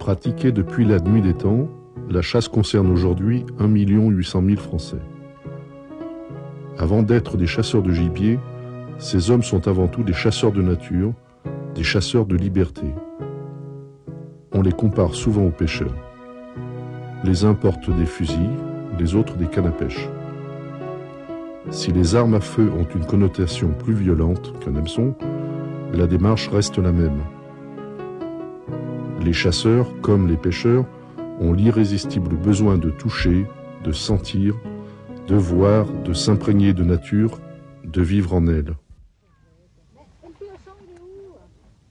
Pratiquée depuis la nuit des temps, la chasse concerne aujourd'hui 1 800 000 Français. Avant d'être des chasseurs de gibier, ces hommes sont avant tout des chasseurs de nature, des chasseurs de liberté. On les compare souvent aux pêcheurs. Les uns portent des fusils, les autres des cannes à pêche. Si les armes à feu ont une connotation plus violente qu'un hameçon, la démarche reste la même. Les chasseurs, comme les pêcheurs, ont l'irrésistible besoin de toucher, de sentir, de voir, de s'imprégner de nature, de vivre en elle.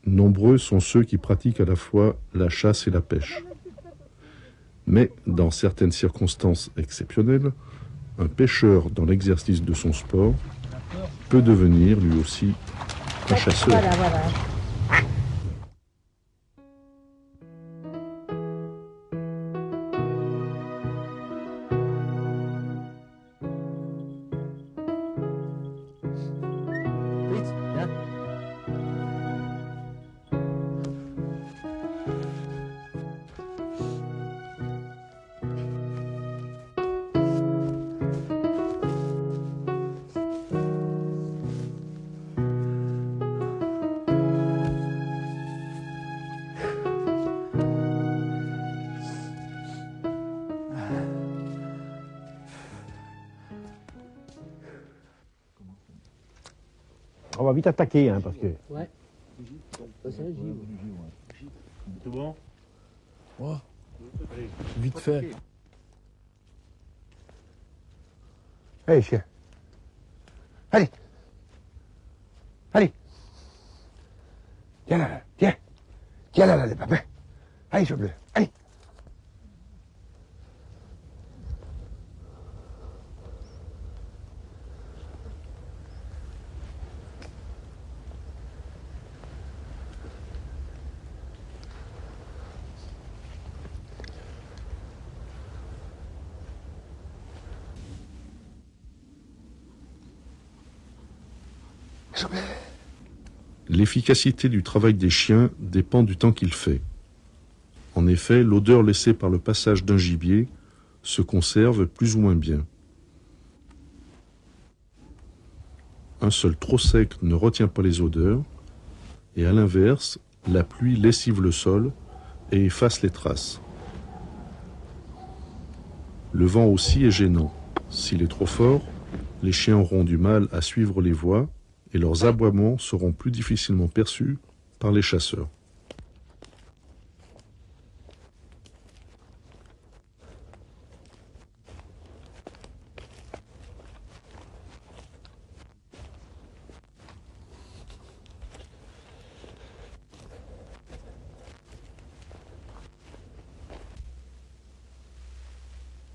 Nombreux sont ceux qui pratiquent à la fois la chasse et la pêche. Mais, dans certaines circonstances exceptionnelles, un pêcheur dans l'exercice de son sport peut devenir lui aussi un chasseur. Voilà. On va vite attaquer, hein, parce que... Ouais. C'est la givre. Tout bon? Ouais. Vite fait. Allez, chien. Allez. Allez. Tiens là, tiens. Tiens là, les papins. Allez, je bleu. Allez. L'efficacité du travail des chiens dépend du temps qu'il fait. En effet, l'odeur laissée par le passage d'un gibier se conserve plus ou moins bien. Un sol trop sec ne retient pas les odeurs, et à l'inverse, la pluie lessive le sol et efface les traces. Le vent aussi est gênant. S'il est trop fort, les chiens auront du mal à suivre les voies et leurs aboiements seront plus difficilement perçus par les chasseurs.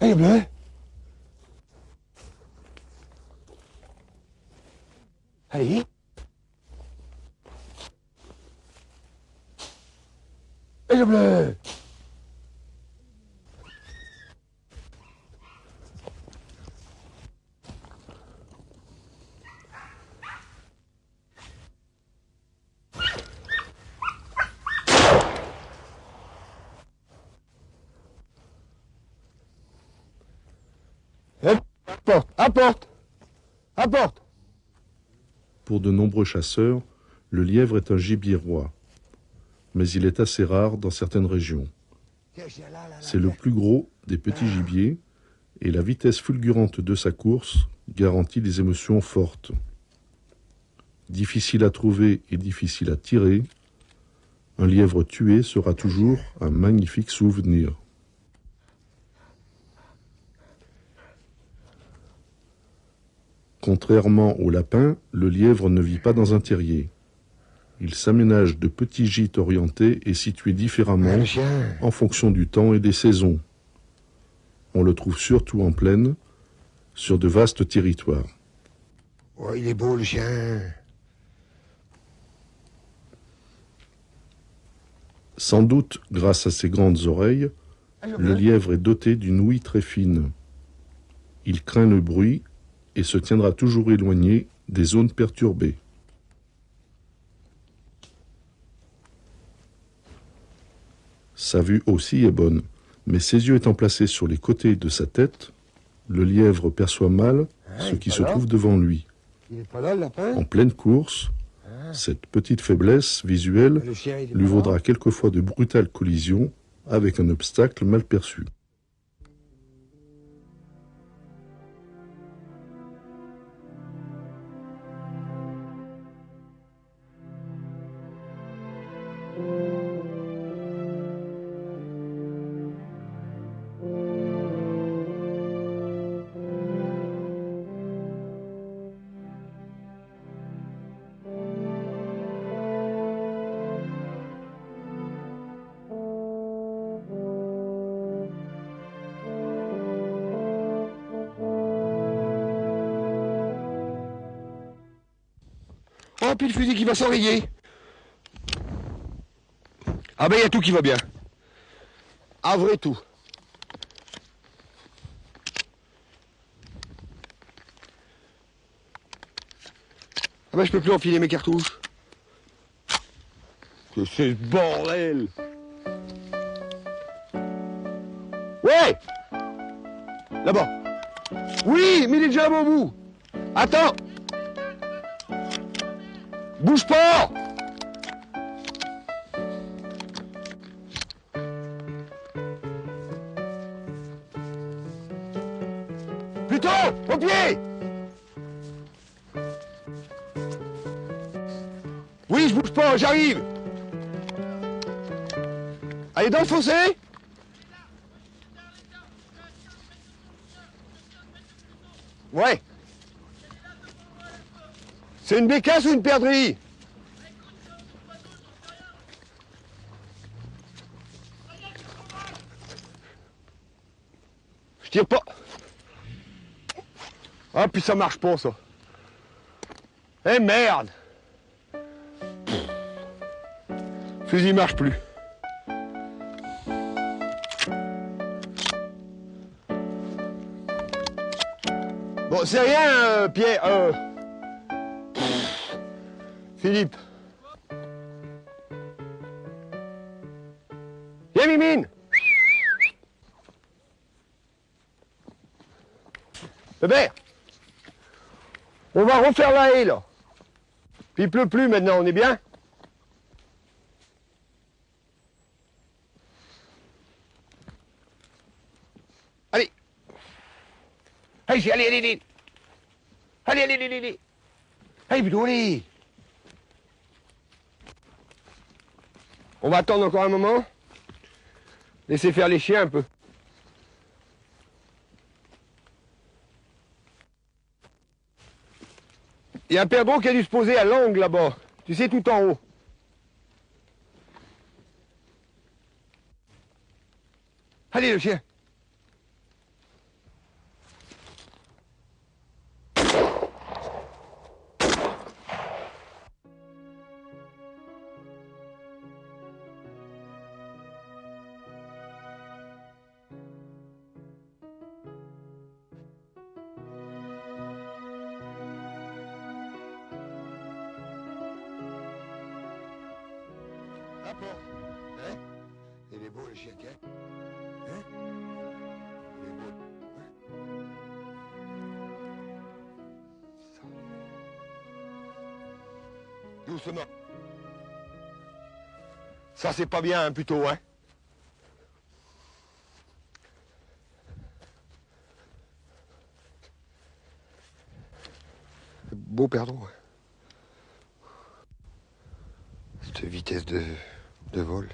Allez, bleu. Allez. Allez, bleu. Apporte. Pour de nombreux chasseurs, le lièvre est un gibier roi, mais il est assez rare dans certaines régions. C'est le plus gros des petits gibiers et la vitesse fulgurante de sa course garantit des émotions fortes. Difficile à trouver et difficile à tirer, un lièvre tué sera toujours un magnifique souvenir. Contrairement au lapin, le lièvre ne vit pas dans un terrier. Il s'aménage de petits gîtes orientés et situés différemment en fonction du temps et des saisons. On le trouve surtout en plaine, sur de vastes territoires. Oh, il est beau, le chien. Sans doute, grâce à ses grandes oreilles, le lièvre est doté d'une ouïe très fine. Il craint le bruit et se tiendra toujours éloigné des zones perturbées. Sa vue aussi est bonne, mais ses yeux étant placés sur les côtés de sa tête, le lièvre perçoit mal ce qui se trouve devant lui. Il est pas là, le lapin? En pleine course, cette petite faiblesse visuelle Le chien, il est lui pas là? vaudra quelquefois de brutales collisions avec un obstacle mal perçu. Oh, puis le fusil qui va s'enrayer. Ah ben, il y a tout qui va bien. Ah, vrai tout. Ah ben, je peux plus enfiler mes cartouches. Que c'est ce bordel. Ouais. Là-bas. Oui, mais il est déjà au bout. Attends. Bouge pas! Plutôt, au pied! Oui, je bouge pas, j'arrive! Allez, dans le fossé! Ouais. C'est une bécasse ou une perdrix? Je tire pas. Ah, puis ça marche pas, ça. Eh merde! Fusil marche plus. Bon, c'est rien, Pierre. Philippe. Viens, Mimine. Bébert. On va refaire la haie, là. Puis il pleut plus maintenant, on est bien? Allez. Allez, allez, allez, allez. Allez, allez, allez, allez. Allez, Bidou, allez. On va attendre encore un moment. Laissez faire les chiens un peu. Il y a un perdreau qui a dû se poser à l'angle là-bas. Tu sais, tout en haut. Allez, le chien. Rapport. Hein? Il est beau le chien, tiens. Hein? Il est beau. Hein? Ça. Doucement. Ça, c'est pas bien, hein, plutôt, hein? Beau perdreau. Hein. Cette vitesse de vol.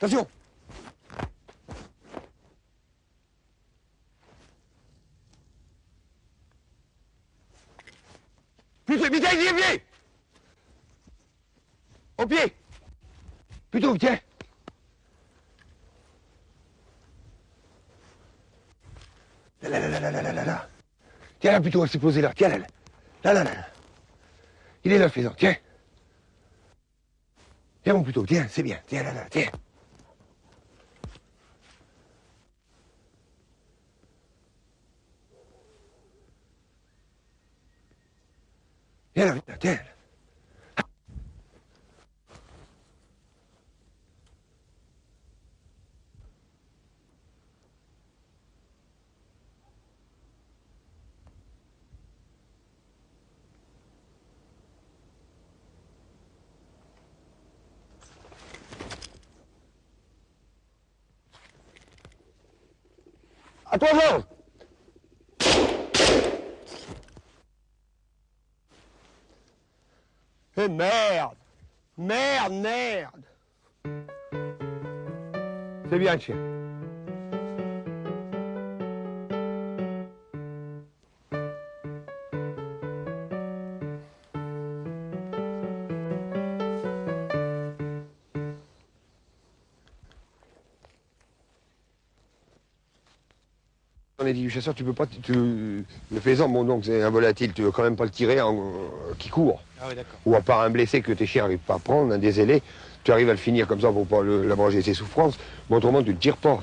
Attention! Plutôt, vite, vite, vite! Au pied! Plutôt, tiens! Là, là, là, là, là, là, là, là. Tiens là plutôt, elle s'est posée là. Tiens là, là. Là, là, là, là. Il est là le faisan, tiens. Tiens mon plutôt, tiens, c'est bien. Tiens là, là, tiens. Tiens là, tiens, tiens. À toi, Georges! Eh merde! Merde, merde! C'est bien le chien. On a dit du chasseur, tu peux pas. Le faisan, bon, donc c'est un volatile, tu veux quand même pas le tirer qui court. Ah oui, d'accord. Ou à part un blessé que tes chiens n'arrivent pas à prendre, un des ailés, tu arrives à le finir comme ça pour pas l'abréger ses souffrances, mais autrement tu le tires pas.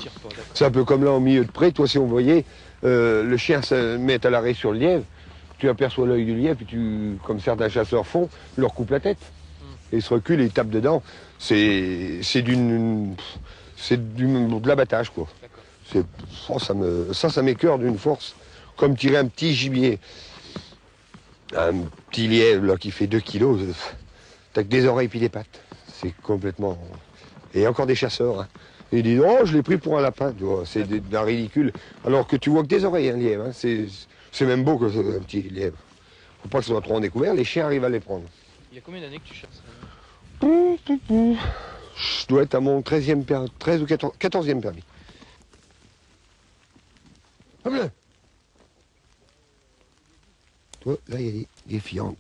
C'est un peu comme là au milieu de près, toi si on voyait, le chien se met à l'arrêt sur le lièvre, tu aperçois l'œil du lièvre, puis comme certains chasseurs font, leur coupe la tête. Et ils se reculent et ils tapent dedans. C'est de l'abattage quoi. Ça m'écœure d'une force. Comme tirer un petit gibier. Un petit lièvre là, qui fait 2 kilos. T'as que des oreilles puis des pattes. C'est complètement... Et encore des chasseurs. Hein. Et ils disent, oh, je l'ai pris pour un lapin. C'est d'un ridicule. Alors que tu vois que des oreilles, un lièvre. Hein. C'est même beau que un petit lièvre. Faut pas que ce soit trop en découvert. Les chiens arrivent à les prendre. Il y a combien d'années que tu chasses? Je dois être à mon 13 ou 14e permis. Hop là. Toi, là, il y a des fientes.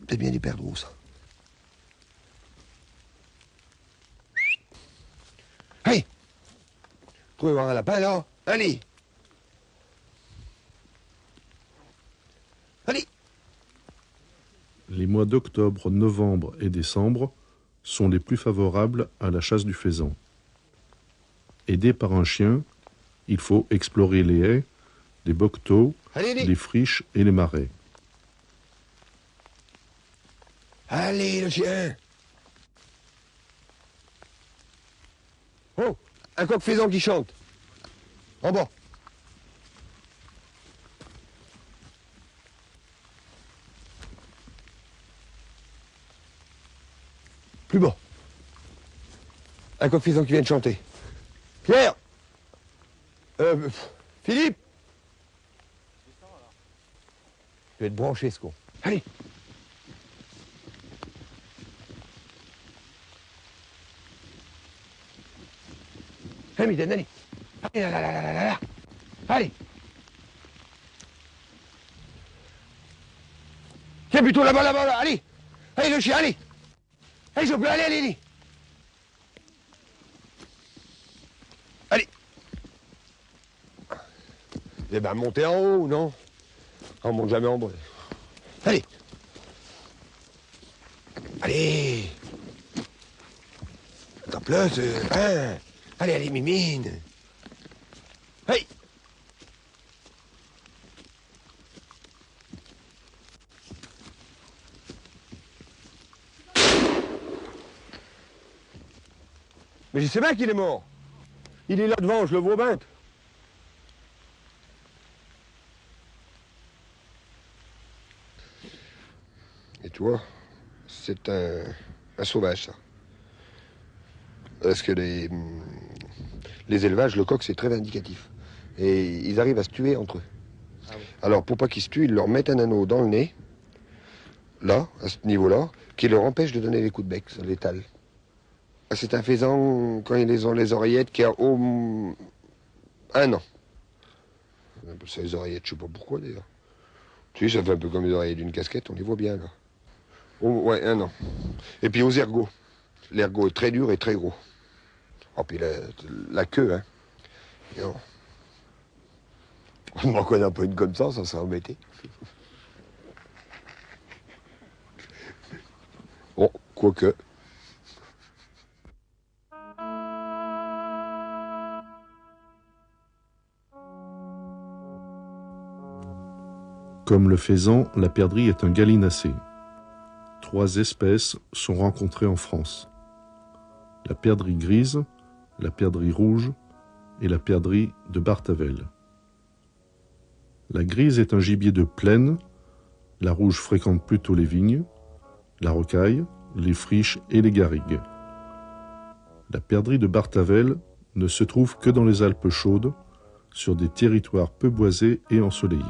C'est bien des perdreaux, ça. Hey! Vous pouvez voir un lapin, là? Allez! Allez! Les mois d'octobre, novembre et décembre sont les plus favorables à la chasse du faisan. Aidé par un chien, il faut explorer les haies, les bocteaux, les friches et les marais. Allez, le chien! Oh! Un coq faisan qui chante. En bas. Plus bas. Un coq faisan qui vient de chanter. Pierre! Philippe! Je vais te brancher, ce con. Allez! Allez, Miden, allez! Allez, là, là, là, là, là, là. Allez! Tiens, plutôt là-bas, là-bas, là, allez! Allez, le chien, allez! Allez, je peux, allez, allez, allez! Allez! Eh ben, montez en haut, non? On monte jamais en bas. Allez! Allez! Attends, plus, hein? Allez, allez, mimine! Hey! Mais je sais bien qu'il est mort. Il est là devant, je le vois bien. Et tu vois, c'est un sauvage, ça. Parce que les élevages, le coq, c'est très vindicatif. Et ils arrivent à se tuer entre eux. Ah oui. Alors, pour pas qu'ils se tuent, ils leur mettent un anneau dans le nez, là, à ce niveau-là, qui leur empêche de donner les coups de bec, ça l'étale. C'est un faisan, quand ils ont les oreillettes, qui a au 1 an. On appelle ça les oreillettes, je sais pas pourquoi d'ailleurs. Tu sais, ça fait un peu comme les oreillettes d'une casquette, on les voit bien là. Oh, ouais, 1 an. Et puis aux ergots. L'ergot est très dur et très gros. Oh, puis la queue, hein. On m'en connaît pas une comme ça serait embêté. Bon, quoique. Comme le faisan, la perdrix est un gallinacé. 3 espèces sont rencontrées en France. La perdrix grise, la perdrix rouge et la perdrix de Bartavel. La grise est un gibier de plaine, la rouge fréquente plutôt les vignes, la rocaille, les friches et les garrigues. La perdrix de Bartavel ne se trouve que dans les Alpes chaudes, sur des territoires peu boisés et ensoleillés.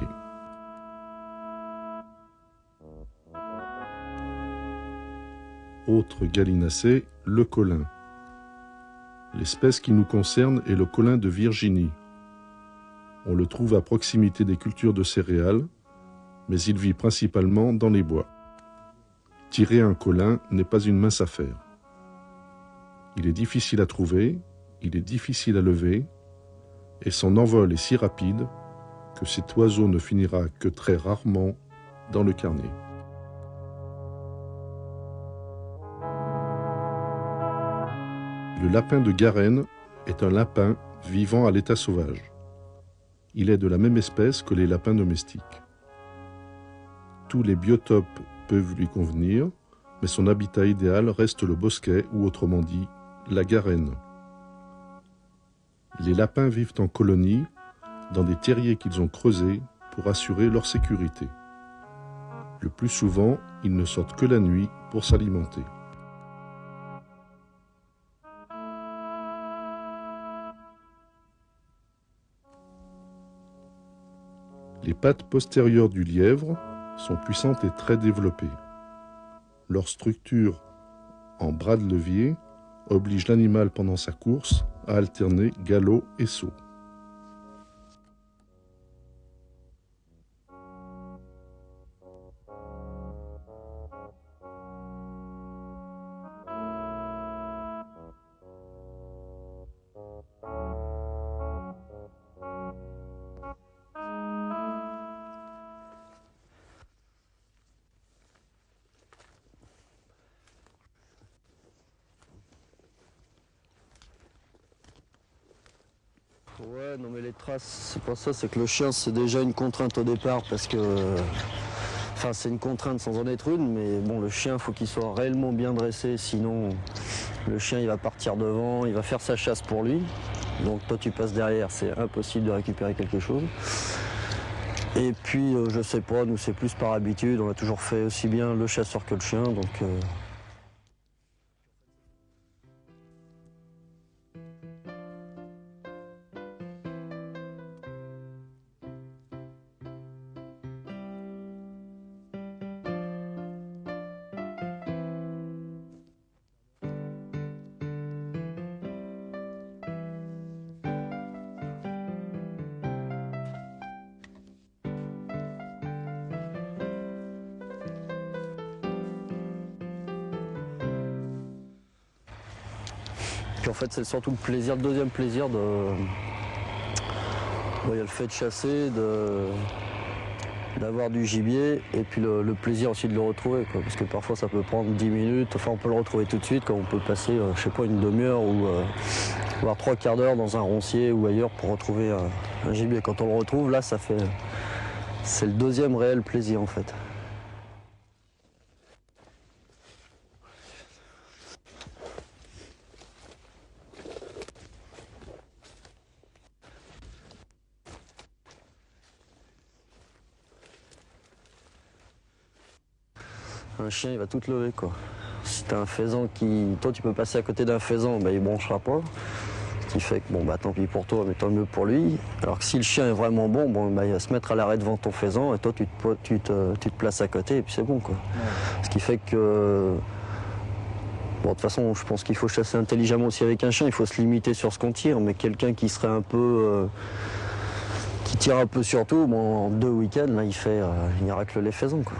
Autre gallinacé, le colin. L'espèce qui nous concerne est le colin de Virginie. On le trouve à proximité des cultures de céréales, mais il vit principalement dans les bois. Tirer un colin n'est pas une mince affaire. Il est difficile à trouver, il est difficile à lever, et son envol est si rapide que cet oiseau ne finira que très rarement dans le carnet. Le lapin de Garenne est un lapin vivant à l'état sauvage. Il est de la même espèce que les lapins domestiques. Tous les biotopes peuvent lui convenir, mais son habitat idéal reste le bosquet ou autrement dit, la garenne. Les lapins vivent en colonie dans des terriers qu'ils ont creusés pour assurer leur sécurité. Le plus souvent, ils ne sortent que la nuit pour s'alimenter. Les pattes postérieures du lièvre sont puissantes et très développées. Leur structure en bras de levier oblige l'animal pendant sa course à alterner galop et saut. Ouais, non mais les traces, c'est pas ça, c'est que le chien c'est déjà une contrainte au départ parce que... Enfin c'est une contrainte sans en être une, mais bon le chien faut qu'il soit réellement bien dressé, sinon le chien il va partir devant, il va faire sa chasse pour lui. Donc toi tu passes derrière, c'est impossible de récupérer quelque chose. Et puis je sais pas, nous c'est plus par habitude, on a toujours fait aussi bien le chasseur que le chien, donc... Puis en fait c'est surtout le plaisir, le deuxième plaisir de... Il y a le fait de chasser, d'avoir du gibier et puis le plaisir aussi de le retrouver, quoi. Parce que parfois ça peut prendre 10 minutes, enfin on peut le retrouver tout de suite, comme on peut passer, je sais pas, une demi-heure ou voire 3/4 d'heure dans un roncier ou ailleurs pour retrouver un gibier. Quand on le retrouve, là ça fait... C'est le deuxième réel plaisir en fait. Un chien il va tout te lever quoi. Si t'as un faisan qui... Toi tu peux passer à côté d'un faisan, bah, il bronchera pas. Ce qui fait que bon bah tant pis pour toi, mais tant mieux pour lui. Alors que si le chien est vraiment bon, bah, il va se mettre à l'arrêt devant ton faisan et toi tu te places à côté et puis c'est bon quoi. Ouais. Ce qui fait que... Bon, de toute façon, je pense qu'il faut chasser intelligemment aussi avec un chien, il faut se limiter sur ce qu'on tire, mais quelqu'un qui serait un peu... qui tire un peu sur tout, bon, en 2 week-ends, là il racle les faisans quoi.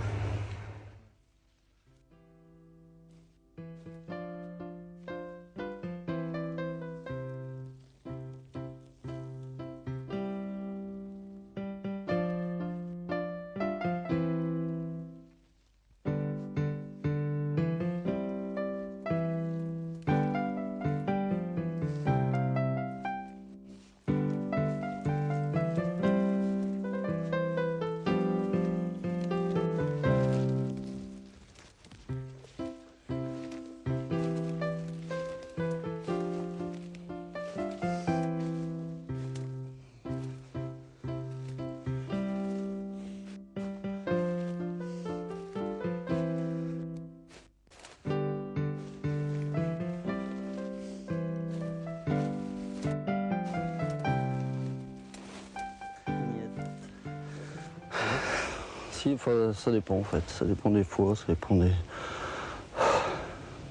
Si, enfin, ça dépend en fait. Ça dépend des fois, ça dépend des...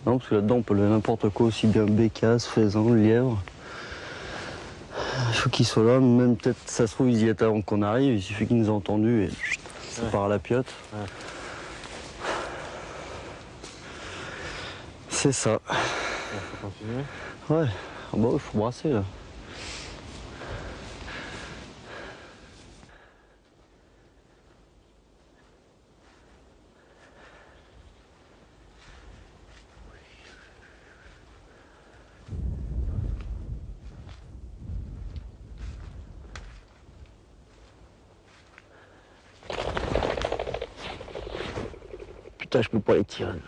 Non, parce que là-dedans, on peut lever n'importe quoi, aussi bien bécasse, faisan, lièvre. Il faut qu'ils soient là, même peut-être, ça se trouve, ils y étaient avant qu'on arrive, il suffit qu'ils nous aient entendus et ça part à la piotte. Ouais. C'est ça. Il faut continuer. Ouais, ah bah, il faut brasser là. Putain, je peux pas les tirer là.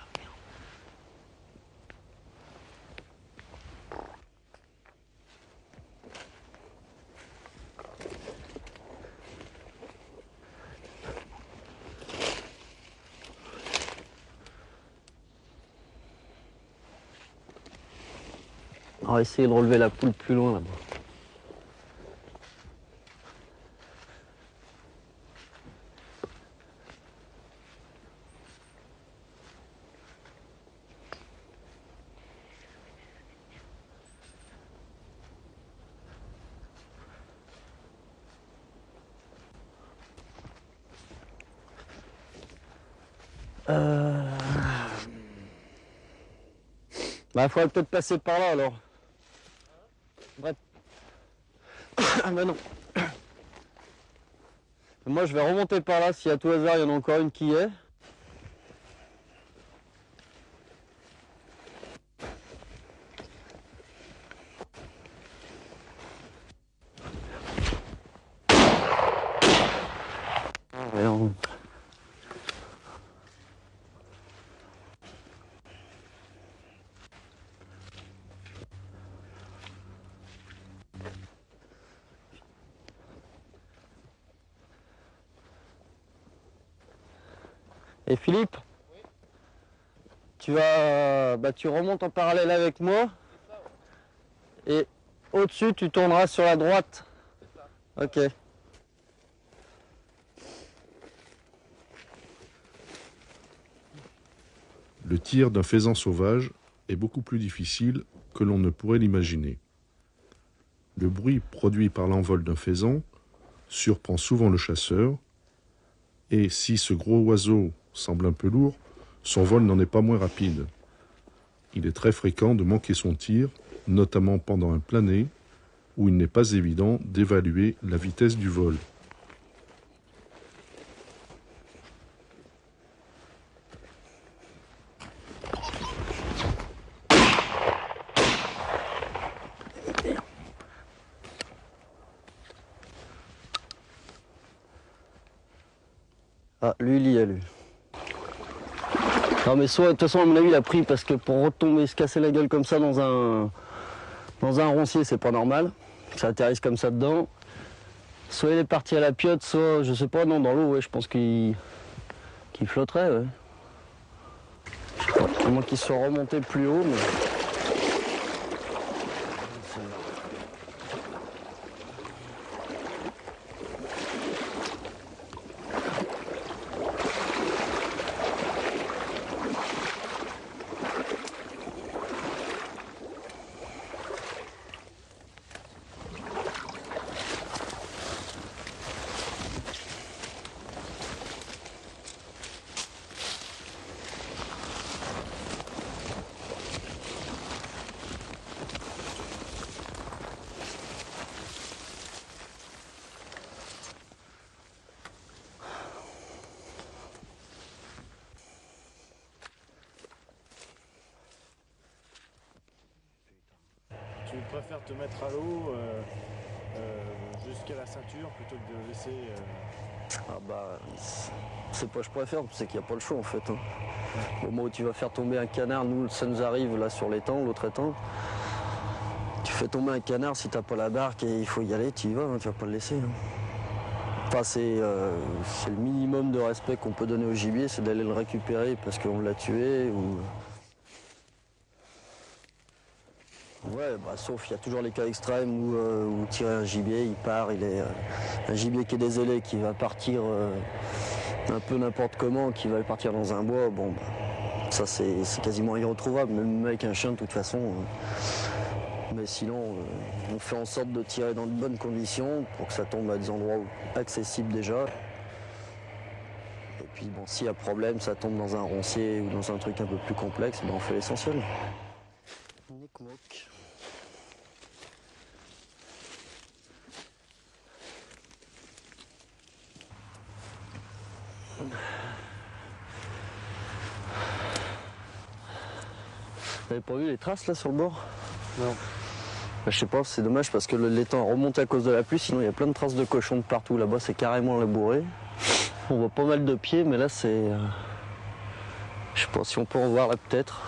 On va essayer de relever la poule plus loin là-bas. Bah, faudrait peut-être passer par là alors. Bref. Ah bah non. Moi je vais remonter par là si à tout hasard il y en a encore une qui est. Merde. Et Philippe, tu vas, tu remontes en parallèle avec moi et au-dessus tu tourneras sur la droite. Ok. Le tir d'un faisan sauvage est beaucoup plus difficile que l'on ne pourrait l'imaginer. Le bruit produit par l'envol d'un faisan surprend souvent le chasseur, et si ce gros oiseau semble un peu lourd, son vol n'en est pas moins rapide. Il est très fréquent de manquer son tir, notamment pendant un plané, où il n'est pas évident d'évaluer la vitesse du vol. Ah, lui, il y est, lui. Non, mais soit, de toute façon, à mon avis, il a pris parce que pour retomber, se casser la gueule comme ça dans un roncier, c'est pas normal. Ça atterrisse comme ça dedans. Soit il est parti à la piotte, soit, je sais pas, non, dans l'eau, ouais, je pense qu'il flotterait, ouais. À moins qu'il soit remonté plus haut, mais... Tu préfères te mettre à l'eau jusqu'à la ceinture plutôt que de laisser... Ah bah, c'est pas que je préfère, c'est qu'il n'y a pas le choix en fait. Hein. Au moment où tu vas faire tomber un canard, nous ça nous arrive là sur l'étang, l'autre étang. Tu fais tomber un canard, si t'as pas la barque et il faut y aller, tu y vas, hein, tu vas pas le laisser. Hein. Enfin c'est le minimum de respect qu'on peut donner au gibier, c'est d'aller le récupérer parce qu'on l'a tué ou... Ouais, bah, sauf il y a toujours les cas extrêmes où tirer un gibier, il part, il est un gibier qui est désolé, qui va partir un peu n'importe comment, qui veulent partir dans un bois, bon, bah, ça c'est quasiment irretrouvable, même avec un chien de toute façon. Mais sinon, on fait en sorte de tirer dans de bonnes conditions pour que ça tombe à des endroits accessibles déjà. Et puis bon, s'il y a problème, ça tombe dans un roncier ou dans un truc un peu plus complexe, ben on fait l'essentiel. Vous avez pas vu les traces là sur le bord? Non. Bah, je sais pas, c'est dommage parce que l'étang remonte à cause de la pluie, sinon il y a plein de traces de cochons de partout. Là-bas c'est carrément labouré. On voit pas mal de pieds, mais là c'est... je sais pas si on peut en voir là peut-être.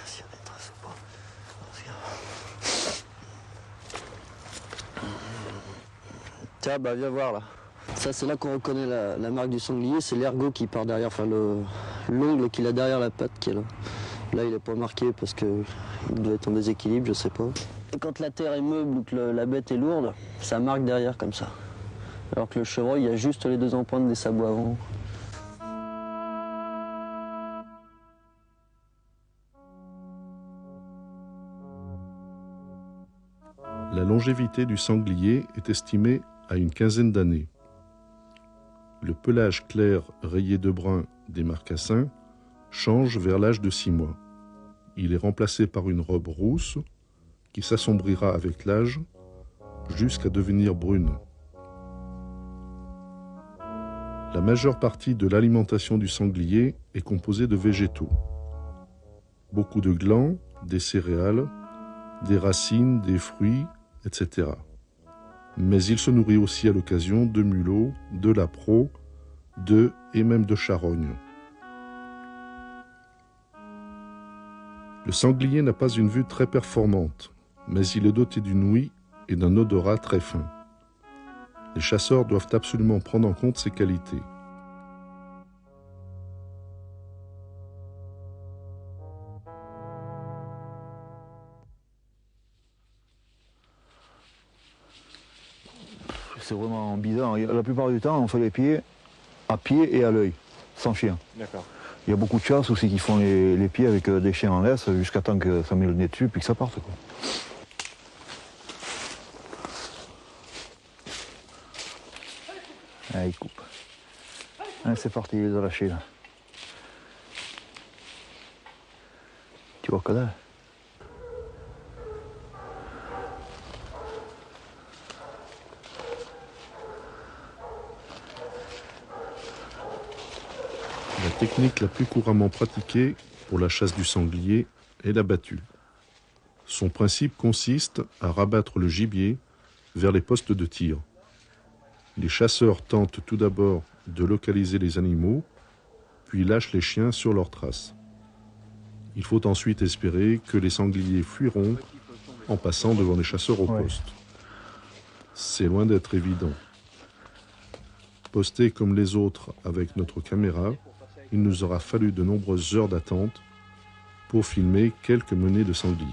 S'il y a des traces ou pas. Tiens, bah viens voir là. Ça c'est là qu'on reconnaît la marque du sanglier, c'est l'ergot qui part derrière, enfin l'ongle qu'il a derrière la patte qui est là. Là il n'est pas marqué parce qu'il doit être en déséquilibre, je sais pas. Et quand la terre est meuble ou que la bête est lourde, ça marque derrière comme ça. Alors que le chevreuil, il y a juste les deux empreintes des sabots avant. La longévité du sanglier est estimée à une quinzaine d'années. Le pelage clair rayé de brun des marcassins change vers l'âge de 6 mois. Il est remplacé par une robe rousse qui s'assombrira avec l'âge jusqu'à devenir brune. La majeure partie de l'alimentation du sanglier est composée de végétaux. Beaucoup de glands, des céréales, des racines, des fruits, etc. Mais il se nourrit aussi à l'occasion de mulots, de lapreaux, d'œufs et même de charognes. Le sanglier n'a pas une vue très performante, mais il est doté d'une ouïe et d'un odorat très fin. Les chasseurs doivent absolument prendre en compte ces qualités. C'est vraiment bizarre. La plupart du temps, on fait les pieds à pied et à l'œil, sans chien. D'accord. Il y a beaucoup de chasses aussi qui font les pieds avec des chiens en laisse jusqu'à temps que ça met le nez dessus puis que ça parte, quoi. Ah, il coupe. Ah, c'est parti, il les a lâchés là. Tu vois que là. La technique la plus couramment pratiquée pour la chasse du sanglier est la battue. Son principe consiste à rabattre le gibier vers les postes de tir. Les chasseurs tentent tout d'abord de localiser les animaux, puis lâchent les chiens sur leurs traces. Il faut ensuite espérer que les sangliers fuiront en passant devant les chasseurs au poste. C'est loin d'être évident. Postés comme les autres avec notre caméra, il nous aura fallu de nombreuses heures d'attente pour filmer quelques menées de sangliers.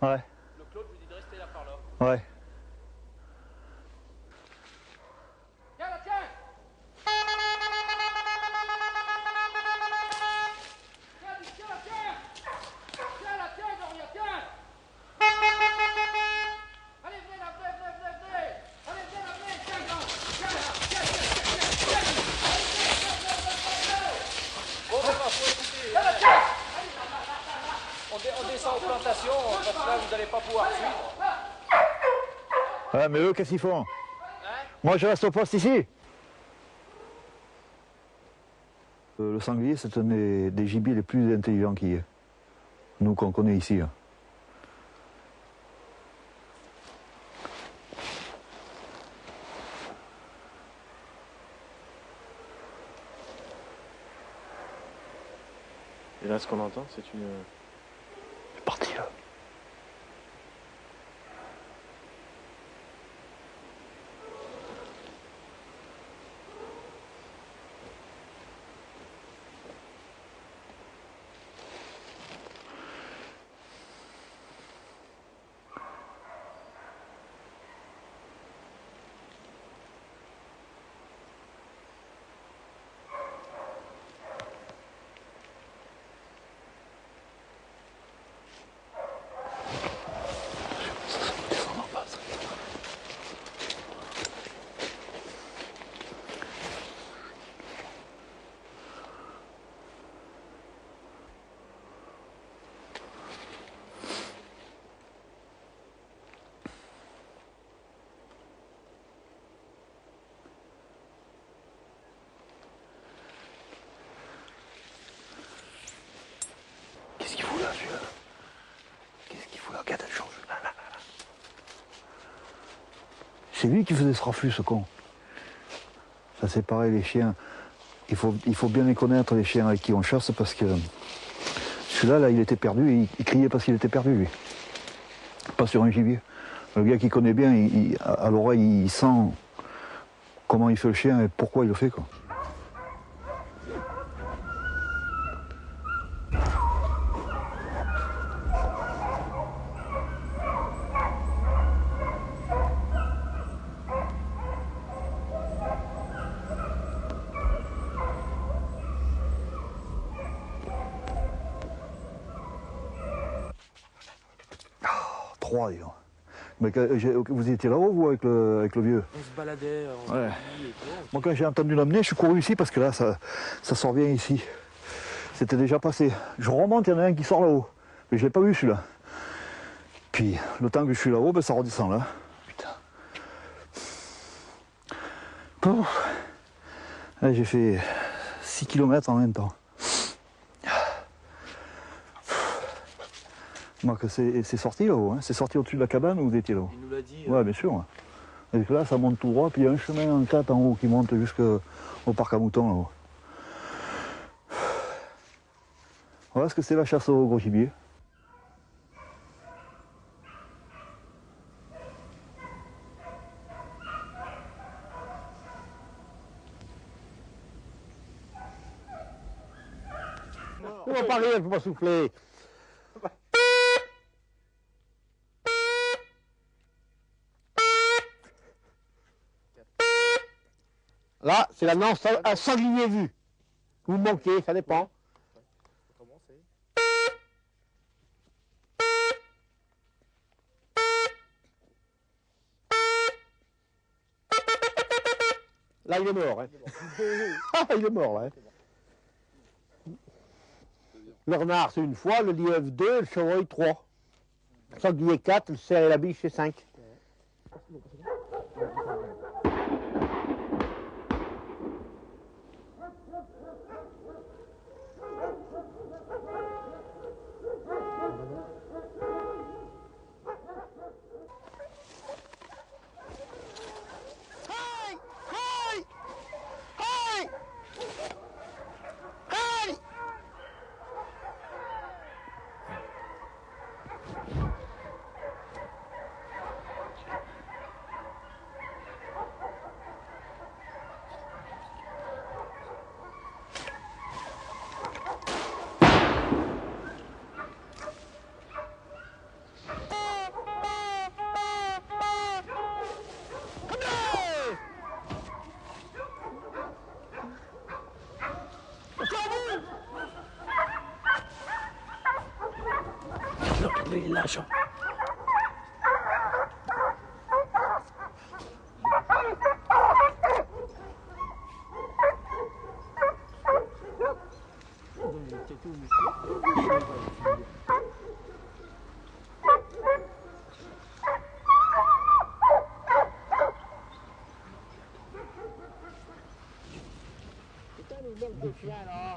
Ouais. Le Claude lui dit de rester là par là. Ouais. Tiens là, tiens. Tiens là, tiens, Gloria, tiens. Allez, venez là, venez. Allez, viens là, venez, tiens, grand. Tiens là, tiens. Bon, ça va, faut écouter. Tiens là, tiens. On descend aux plantations, parce que là, vous n'allez pas pouvoir suivre. Ouais, mais eux, qu'est-ce qu'ils font? Hein? Moi, je reste au poste ici. Le sanglier, c'est un des gibiers les plus intelligents qu'il y ait. Nous, qu'on connaît ici. Hein. Et là, ce qu'on entend, c'est une... C'est parti, là. Qu'est-ce qu'il fout là, celui-là? Qu'est-ce qu'il fout là? Regarde, elle change. Là, là, là. C'est lui qui faisait ce raffut, ce con. Ça, c'est pareil, les chiens. Il faut bien les connaître, les chiens avec qui on chasse, parce que celui-là, là, il était perdu, et il criait parce qu'il était perdu, lui. Pas sur un gibier. Le gars qui connaît bien, à l'oreille, il sent comment il fait le chien et pourquoi il le fait, quoi. Trois, disons. Mais vous étiez là-haut, vous, avec le vieux? On se baladait en Ouais. et tout. Moi, quand j'ai entendu l'amener, je suis couru ici parce que là, ça sort bien ici. C'était déjà passé. Je remonte, il y en a un qui sort là-haut. Mais je ne l'ai pas vu, celui-là. Puis, le temps que je suis là-haut, ben, ça redescend là. Putain. Pouf. Là, j'ai fait 6 km en même temps. Donc, c'est sorti là-haut, hein. C'est sorti au-dessus de la cabane où vous étiez là-haut. Il nous l'a dit. Ouais, bien sûr. Et là, ça monte tout droit, puis il y a un chemin en 4 en haut qui monte jusqu'au parc à moutons là-haut. Voilà ce que c'est la chasse au gros gibier. On va pas rire, il faut pas souffler. Là, c'est la nance à sanglier vu. Vous me manquez, ça dépend. Là, il est mort. Hein. Il est mort, là. Hein. Le renard, c'est une fois, le lièvre 2, le chevreuil 3. Le sanglier 4, le cerf et la biche, c'est 5. Il est lâche. Putain, le chien là.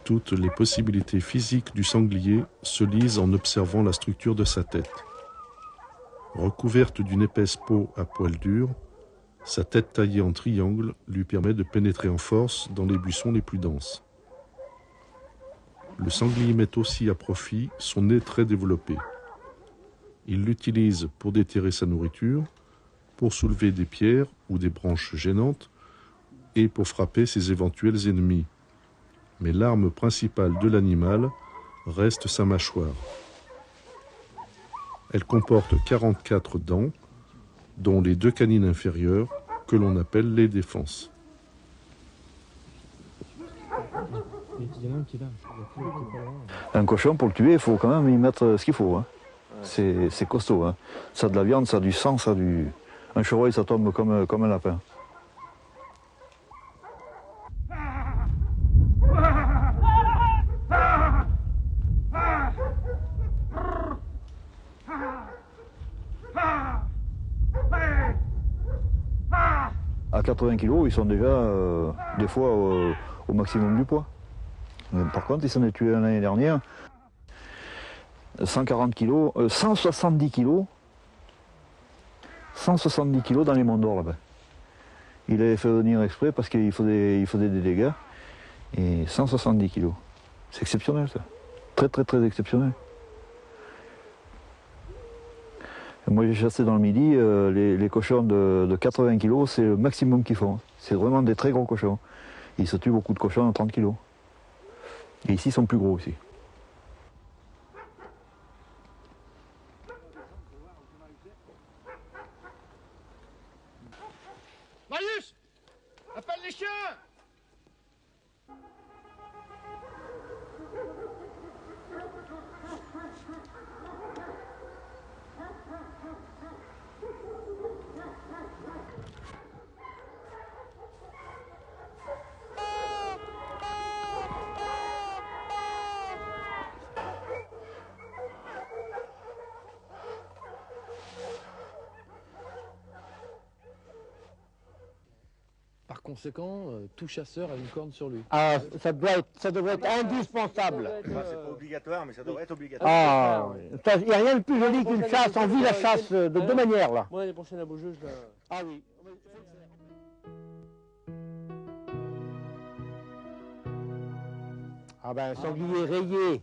Toutes les possibilités physiques du sanglier se lisent en observant la structure de sa tête. Recouverte d'une épaisse peau à poils durs, sa tête taillée en triangle lui permet de pénétrer en force dans les buissons les plus denses. Le sanglier met aussi à profit son nez très développé. Il l'utilise pour déterrer sa nourriture, pour soulever des pierres ou des branches gênantes et pour frapper ses éventuels ennemis. Mais l'arme principale de l'animal reste sa mâchoire. Elle comporte 44 dents, dont les 2 canines inférieures, que l'on appelle les défenses. Un cochon, pour le tuer, il faut quand même y mettre ce qu'il faut. Hein. C'est costaud. Hein. Ça a de la viande, ça a du sang, ça a du... Un chevreuil, ça tombe comme un lapin. À 80 kg, ils sont déjà des fois au maximum du poids. Par contre, ils s'en est tué l'année dernière. 140 kg, 170 kg. 170 kg dans les monts d'Or là-bas. Il avait fait venir exprès parce qu'il faisait des dégâts. Et 170 kg. C'est exceptionnel ça. Très très très exceptionnel. Moi j'ai chassé dans le Midi, les cochons de 80 kg, c'est le maximum qu'ils font. C'est vraiment des très gros cochons. Ils se tuent beaucoup de cochons à 30 kg. Et ici ils sont plus gros aussi. Marius, appelle les chiens. Par conséquent, tout chasseur a une corne sur lui. Ah, ça devrait être indispensable. C'est pas obligatoire, mais ça devrait être obligatoire. Ah, il n'y a rien de plus joli qu'une chasse. On vit la chasse de deux manières là. Moi, l'année prochaine à Beaujeu, je la... Ah oui. Ah ben, un sanglier rayé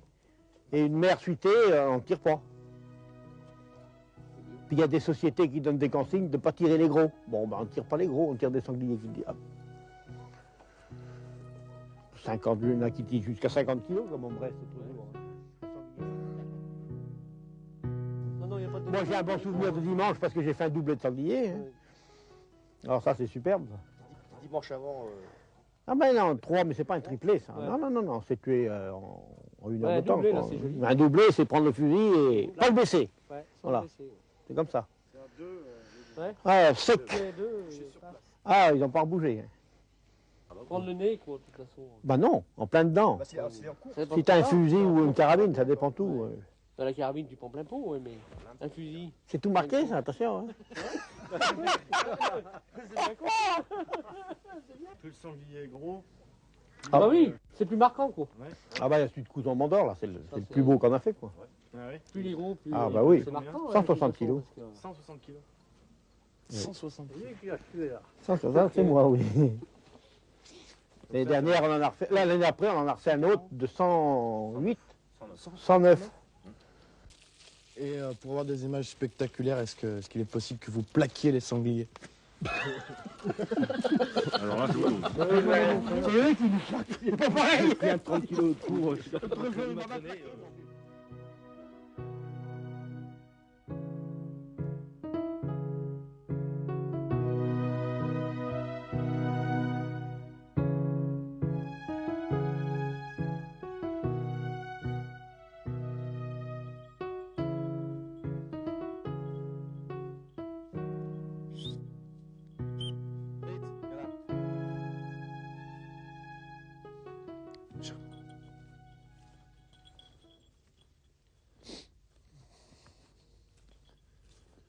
et une mère suitée, on ne tire pas. Puis il y a des sociétés qui donnent des consignes de ne pas tirer les gros. Bon, ben on ne tire pas les gros, on tire des sangliers qui disent. 50, il y en a qui tirent jusqu'à 50 kilos, comme en Brest, toujours. Moi j'ai un bon souvenir de dimanche parce que j'ai fait un doublé de sanglier. Hein. Alors ça c'est superbe. Dimanche avant. Ah ben non, 3, mais c'est pas un triplé ça. Ouais. Non, c'est tué en une heure de temps. Là, c'est joli. Un doublé, c'est prendre le fusil et pas le baisser. Ouais, voilà, baisser. C'est comme ça. C'est un 2. Ouais. Ah, sec. Sur place. Ah, ils n'ont pas rebougé. Prendre le nez, quoi, de toute façon. Bah non, en plein dedans. Bah, c'est en cours. Si t'as un fusil ou une carabine, ça dépend tout. Ouais. Dans la carabine, tu prends plein pot, ouais, mais un fusil. C'est tout marqué, ça, attention. Hein. Plus le sanglier est gros. Ah bah oui, c'est plus marquant, quoi. Ouais. Ah bah il y a celui de Couson Mandor, là, c'est le plus beau qu'on a fait, quoi. Ah oui. Plus les gros, plus Ah bah oui. c'est marquant. 160 kilos. 160 kilos. 160 kilos. 160, c'est moi, oui. L'année dernière, on en a refait. Là, l'année après, on en a refait un autre de 108, 109. Et pour avoir des images spectaculaires, est-ce qu'il est possible que vous plaquiez les sangliers? Alors là, c'est eux qui nous plaquent. C'est pas pareil. Il y a 30 kilos de cours.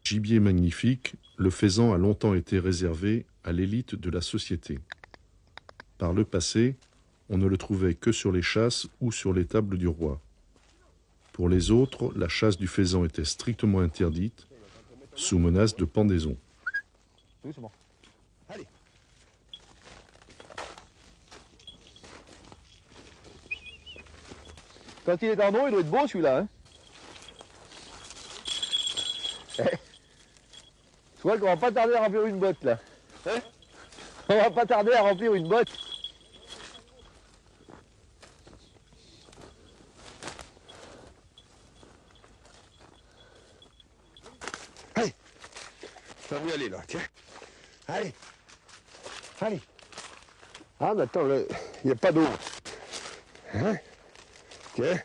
Gibier magnifique, le faisan a longtemps été réservé à l'élite de la société. Par le passé, on ne le trouvait que sur les chasses ou sur les tables du roi. Pour les autres, la chasse du faisan était strictement interdite, sous menace de pendaison. Doucement. Allez. Quand il est en eau, il doit être beau celui-là. Hein. Je vois qu'on va pas tarder à remplir une botte là. Hein, on va pas tarder à remplir une botte. Allez, ça va mieux aller là, tiens. Allez, allez. Ah, mais attends, il n'y a pas d'eau. Hein? Tiens.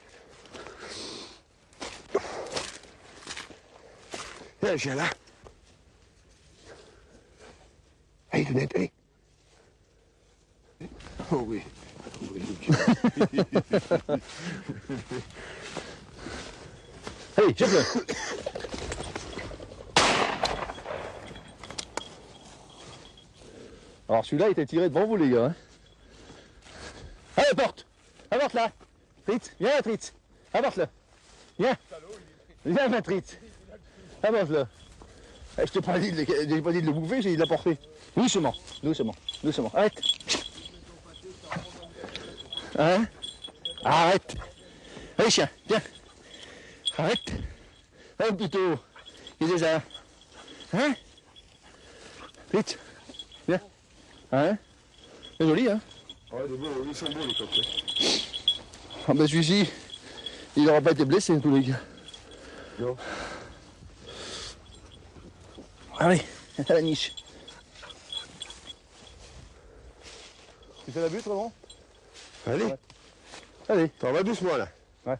Tiens, viens là. Allez, Lunette, allez. Oh oui. Allez, jette-le. Alors celui-là il était tiré devant vous les gars. Hein. Allez, apporte. Apporte là. Fritz, viens là, Fritz. Apporte-le. Viens. Viens, ma Fritz. Apporte-le. Je t'ai pas dit de le bouffer, j'ai dit de l'apporter. Doucement, doucement, doucement. Arrête. Hein? Arrête. Allez, chien, viens. Arrête. Oh, plutôt. Il est déjà. Hein? Vite. Viens. Hein? C'est joli, hein? Ouais, ils sont beaux les coques. Ah ben celui-ci, il n'aura pas été blessé tous les gars. Non. Allez, à la niche. Tu fais la butte, Laurent? Allez. Ouais. Allez. T'en vas doucement là. Ouais.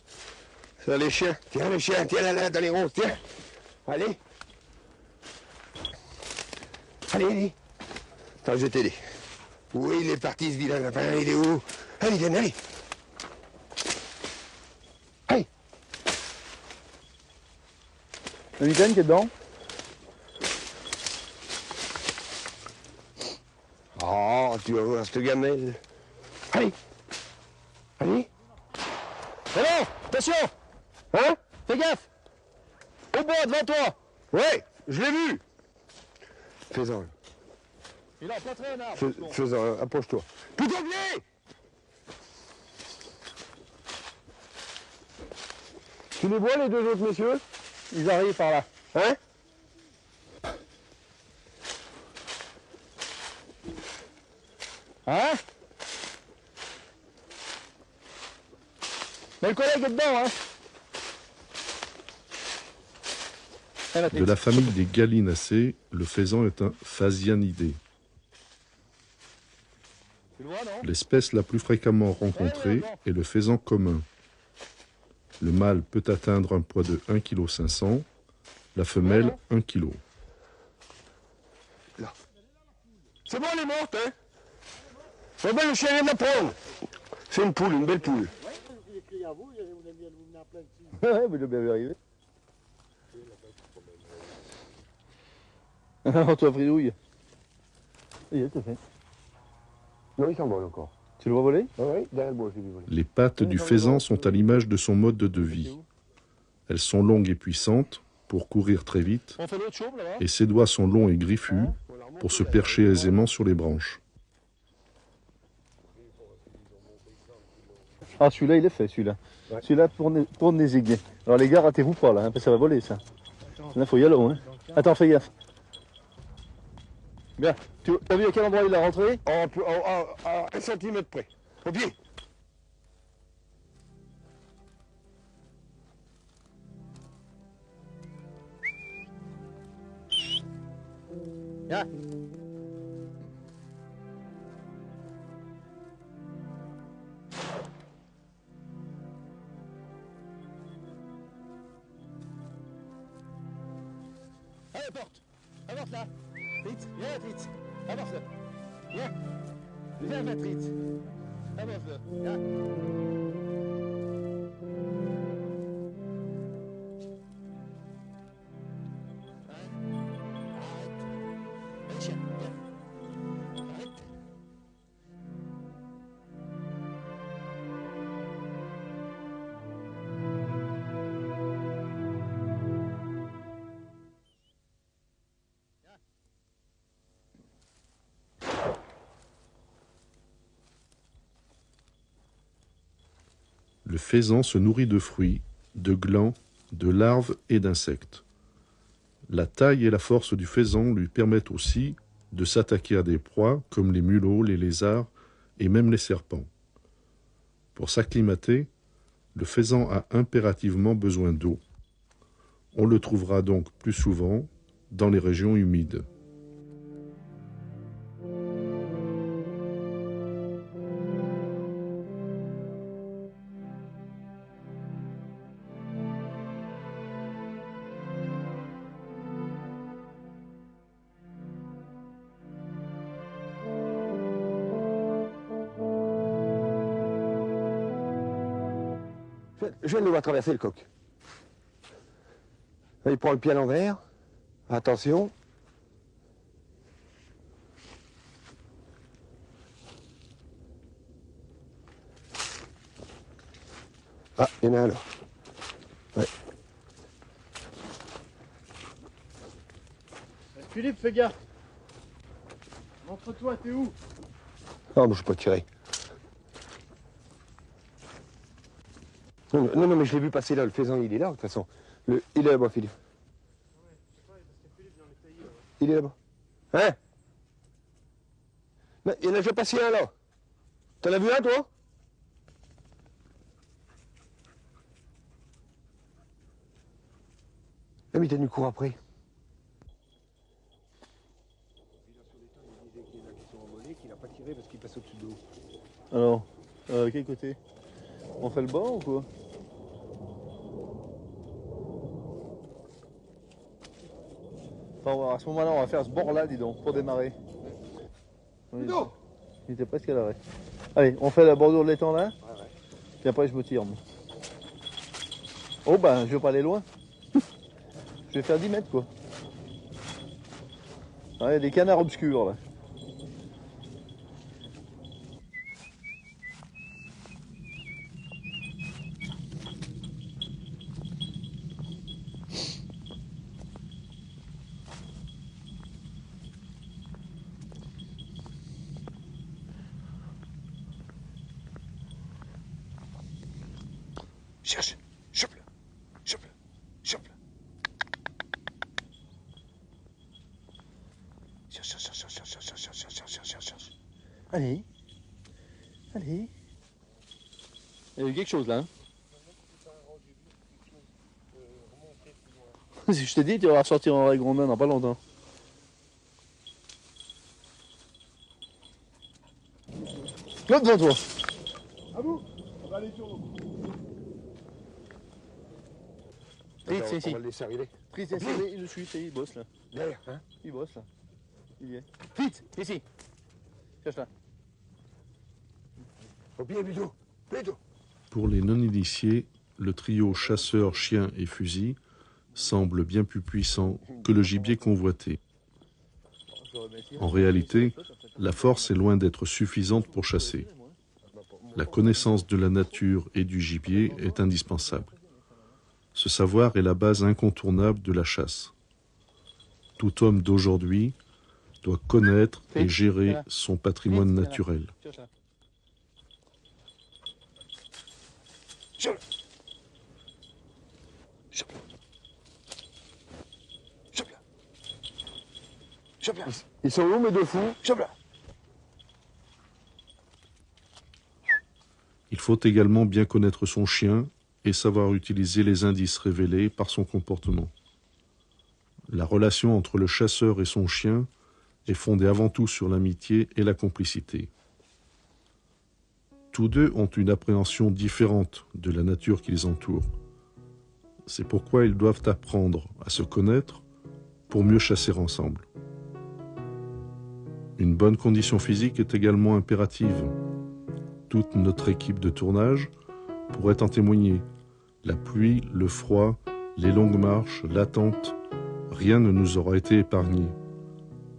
Ça, les chiens. Tiens les chiens, tiens là, dans les ronds, tiens. Allez. Allez, allez. Attends, je vais t'aider. Où il est parti ce vilain lapin? Il est où? Allez, viens, allez. Allez. Le mitaine qui est dedans? Oh, tu vas voir cette gamelle. Allez. Allez. C'est bon, attention. Hein? Fais gaffe. Au bois, devant toi. Ouais, je l'ai vu. Fais-en. Il a emplâtré un arbre. Fais-en, approche-toi. Plutôt pied. Tu les vois les deux autres messieurs? Ils arrivent par là. Hein? Hein? Mais le collègue est dedans, hein? De la famille des gallinacées, le faisan est un phasianidé. L'espèce la plus fréquemment rencontrée est le faisan commun. Le mâle peut atteindre un poids de 1,5 kg, la femelle 1 kg. Là. C'est bon, elle est morte, hein? C'est bon, le chien vient de la prendre. C'est une poule, une belle poule. Ouais, mais il doit bien arriver. Alors, toi, Fridouille. Il est fait. Non, il s'envole encore. Tu le vois voler? Oui, derrière le bois, j'ai vu voler. Les pattes du faisan sont à l'image de son mode de vie. Elles sont longues et puissantes pour courir très vite, On fait l'autre chauve là-bas? et ses doigts sont longs et griffus pour se percher aisément sur les branches. Ah, celui-là, il est fait, celui-là. Ouais. Celui-là, tourne les aiguilles. Alors, les gars, ratez-vous pas, là, hein, parce que ça va voler, ça. Là, faut y aller, hein. Attends, fais gaffe. Bien. Tu as vu à quel endroit il est rentré? À 1 cm près. Au pied. Viens. Allez, porte. Avance là. Vite. Viens, vite. Avance-le. Viens. Viens, Patrice. Avance-le. Viens. Hein? Le faisan se nourrit de fruits, de glands, de larves et d'insectes. La taille et la force du faisan lui permettent aussi de s'attaquer à des proies comme les mulots, les lézards et même les serpents. Pour s'acclimater, le faisan a impérativement besoin d'eau. On le trouvera donc plus souvent dans les régions humides. Je viens de le voir traverser le coq. Là, il prend le pied à l'envers. Attention. Ah, il y en a un là. Ouais. Philippe, fais gaffe. Montre-toi, t'es où? Non, mais je peux pas tirer. Non, mais je l'ai vu passer là, le faisan, il est là, de toute façon. Il est là-bas, Philippe. Il est là-bas. Hein? Mais il y en a déjà passé un là. T'en as vu un, toi? Ah, mais t'as dû courir après. Il n'a pas tiré parce qu'il passe au-dessus de l'eau. Alors, quel côté? On fait le bord ou quoi? Enfin, à ce moment-là, on va faire ce bord-là, dis donc, pour démarrer. Oui, Non! il était presque à l'arrêt. Allez, on fait la bordure de l'étang là, puis après je me tire. Moi. Oh ben, je vais pas aller loin. Je vais faire 10 mètres quoi. Il y a des canards obscurs là. Cherche, chope-le, chope-le, chope-le. Cherche. Allez. Allez. Il y a eu quelque chose là. Hein. Si je t'ai dit, tu vas ressortir en règle ronde dans pas longtemps. Là devant toi. À vous. On va aller sur l'eau. Attends, on va le laisser arriver. Prise, il le suit, il bosse là. Derrière, hein? Il bosse là. Il y est. Vite, ici. Cherche là. Au pied, plutôt. Plutôt. Pour les non-initiés, le trio chasseur, chien et fusil semble bien plus puissant que le gibier convoité. En réalité, la force est loin d'être suffisante pour chasser. La connaissance de la nature et du gibier est indispensable. Ce savoir est la base incontournable de la chasse. Tout homme d'aujourd'hui doit connaître et gérer son patrimoine naturel. Ils sont où mes deux fous? Chope-là. Il faut également bien connaître son chien et savoir utiliser les indices révélés par son comportement. La relation entre le chasseur et son chien est fondée avant tout sur l'amitié et la complicité. Tous deux ont une appréhension différente de la nature qui les entoure. C'est pourquoi ils doivent apprendre à se connaître pour mieux chasser ensemble. Une bonne condition physique est également impérative. Toute notre équipe de tournage pourrait en témoigner. La pluie, le froid, les longues marches, l'attente, rien ne nous aura été épargné.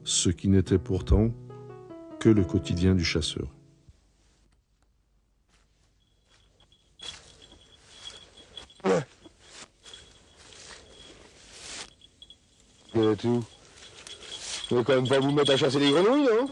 Ce qui n'était pourtant que le quotidien du chasseur. Tout. Vous ne quand même pas vous mettre à chasser les grenouilles, non?